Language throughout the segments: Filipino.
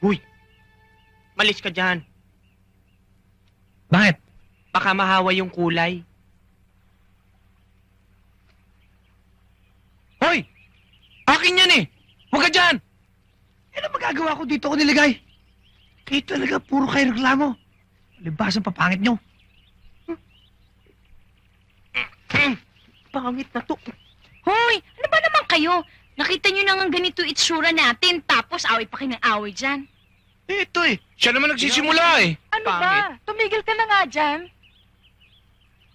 Huy! Malis ka dyan. Bakit? Baka mahawa yung kulay. Hoy! Akin yan eh! Huwag ka dyan! Ano magagawa ko dito ko nilagay? Kayo talaga, puro kayo reklamo. Libasan papangit nyo. Pangit na to. Hoy, ano ba naman kayo? Nakita nyo na nga ganito itsura natin, tapos away pa kayo ng away dyan. Ito eh. Siya naman nagsisimula eh. Ano Pangit. ba? Tumigil ka na nga dyan.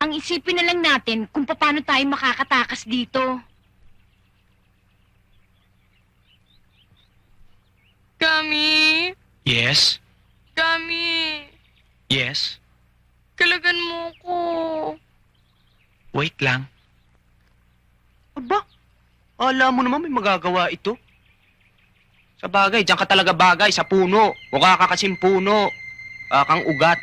Ang isipin na lang natin kung paano tayo makakatakas dito. Kami, Yes? kami, Yes? kalagan mo ko. Wait lang. Aba, alam mo naman may magagawa ito. Sa bagay, diyan ka talaga bagay, sa puno. Mukha ka kasing puno. Kang ugat.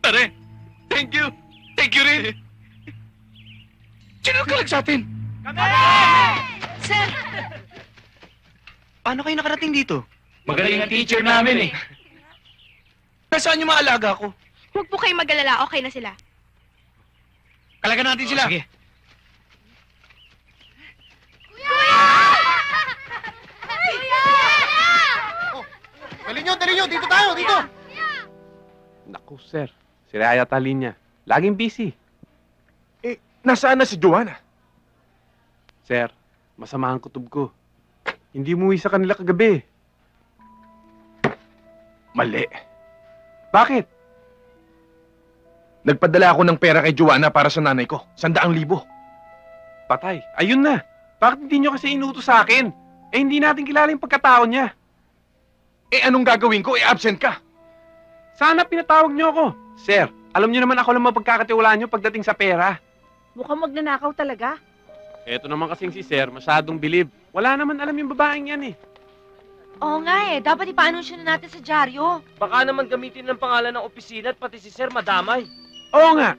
Pare, thank you. Thank you rin. Sino nagkalag sa atin? Sir, Paano kayo nakarating dito? Magaling ang teacher namin eh. Nasaan yung mga alaga ko? Huwag po kayo mag-alala, okay na sila. Kalagan natin sila. Sige. Dali nyo, dito tayo, dito. Naku, sir. Si Raya Talinya. Laging busy. Nasaan na si Joanna? Sir, masama ang kutob ko. Hindi umuwi sa kanila kagabi. Mali. Bakit? Nagpadala ako ng pera kay Joanna para sa nanay ko. 100,000. Patay. Ayun na. Bakit hindi nyo kasi inutos sa akin? Eh, hindi natin kilala yung pagkatao niya. Eh, anong gagawin ko? Eh, absent ka. Sana pinatawag nyo ako. Sir, alam nyo naman ako lang mapagkakatiwalaan nyo pagdating sa pera. mukhang magnanakaw talaga. Eto naman kasing si Sir, masyadong bilib. Wala naman alam yung babaeng yan eh. Oo nga eh, dapat ipa-anunsyo na natin sa dyaryo. Baka naman gamitin ng pangalan ng opisina at pati si Sir madamay. Oo nga.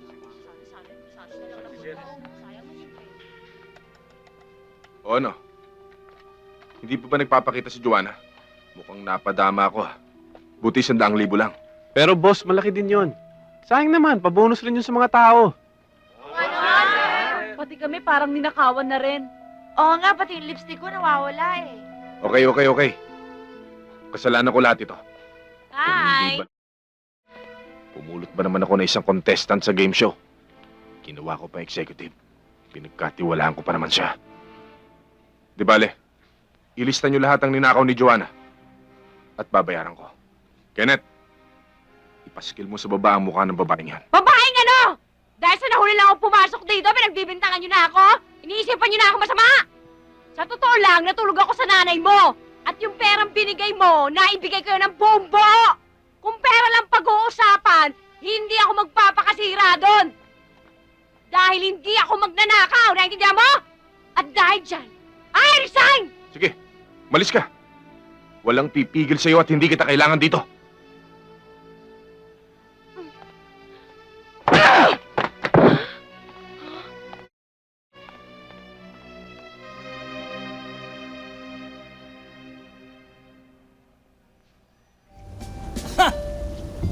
O ano? Hindi pa ba nagpapakita si Joanna? Mukhang napadama ako ha. Buti 100,000 lang. Pero boss, malaki din yon. Sayang naman, pabonus rin yun sa mga tao. Pati kami parang ninakawan na rin. Oo nga, pati yung lipstick ko nawawala eh. Okay. Kasalanan ko lahat ito. Hi! Hindi ba- Pumulot ba naman ako na isang contestant sa game show? Ginawa ko pa executive. Pinagkatiwalaan ko pa naman siya. Di bale, ilista niyo lahat ang ninakaw ni Joanna. At babayaran ko. Kenneth, ipaskil mo sa baba ang mukha ng babaeng yan. Babaeng ano? Dahil sa nahuli lang ako pumasok dito, pinagbibintangan niyo na ako? Iniisipan niyo na ako masama? Sa totoo lang, natulog ako sa nanay mo. At yung perang binigay mo, naibigay ko yun ng bombo! Kung pera lang pag-uusapan, hindi ako magpapakasira doon! Dahil hindi ako magnanakaw, naiintindihan mo? At dahil dyan, I resign! Sige, malis ka. Walang pipigil sa'yo at hindi kita kailangan dito.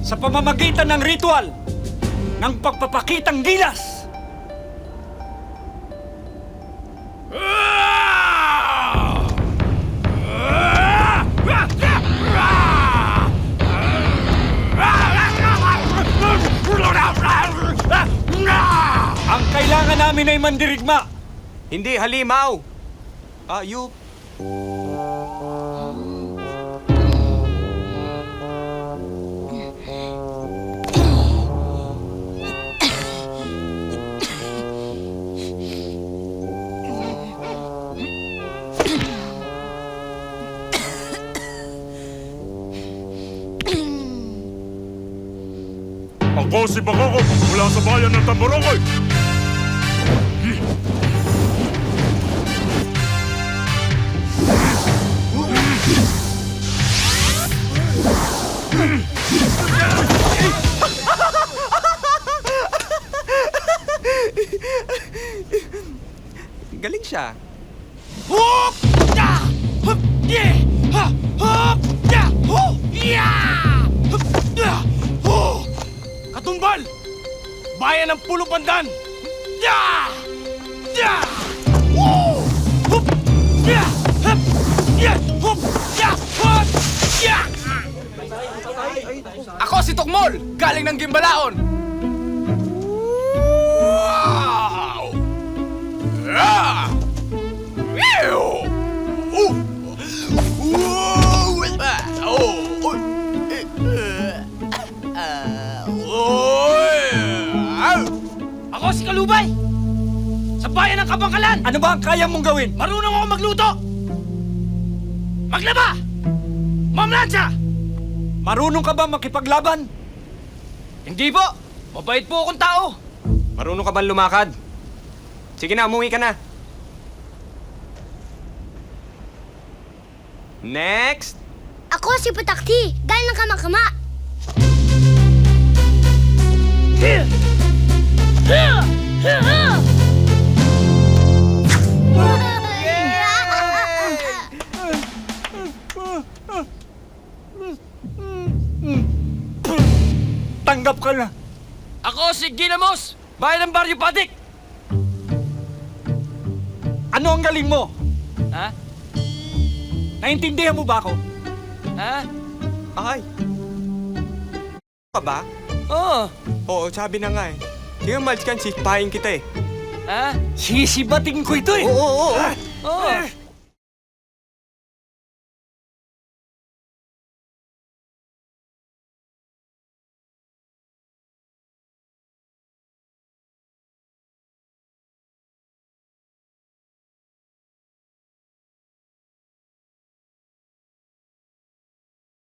Sa pamamagitan ng ritual ng pagpapakitang gilas. Ang kailangan namin ay mandirigma. Hindi, halimaw. You... Ako si Bakoko mula sa bayan ng Tambarokoy. Galing siya. Hup! Ya! Hup! Ye! Ha! Hup! Ya! Hu! Ya! Hup! Ya! Hu! Katumbal! Bayan ng Pulo Pandan! Ya! Ya! Hu! Hup! Ya! Hup! Ya! Hup! Ya! Hup! Ya! Ako si Tukmol, galing ng Gimbalaon. Wow! Ah! Ew! Oh! Ako si Kalubay! Sa bayan ng Kabangkalan! Ano ba ang kaya mong gawin? Marunong ako magluto! Maglaba! Mamlansya! Marunong ka ba makipaglaban? Hindi po! Mabait po akong tao! Marunong ka ba lumakad? Sige na, umuwi ka na. Next! Ako si Putakti, galing ng Kamakama. Tanggap ka na. Ako si Ginamos! Bayan ng Baryo Padik! Ano ang galing mo? Ha? Naintindihan mo ba ako? Ha? Ay. Ka ba? Oo! Oo, sabi na nga eh. Sige, malis ka, sispahin kita eh. Ha? Sisibating ko ito eh. Oo. Oo!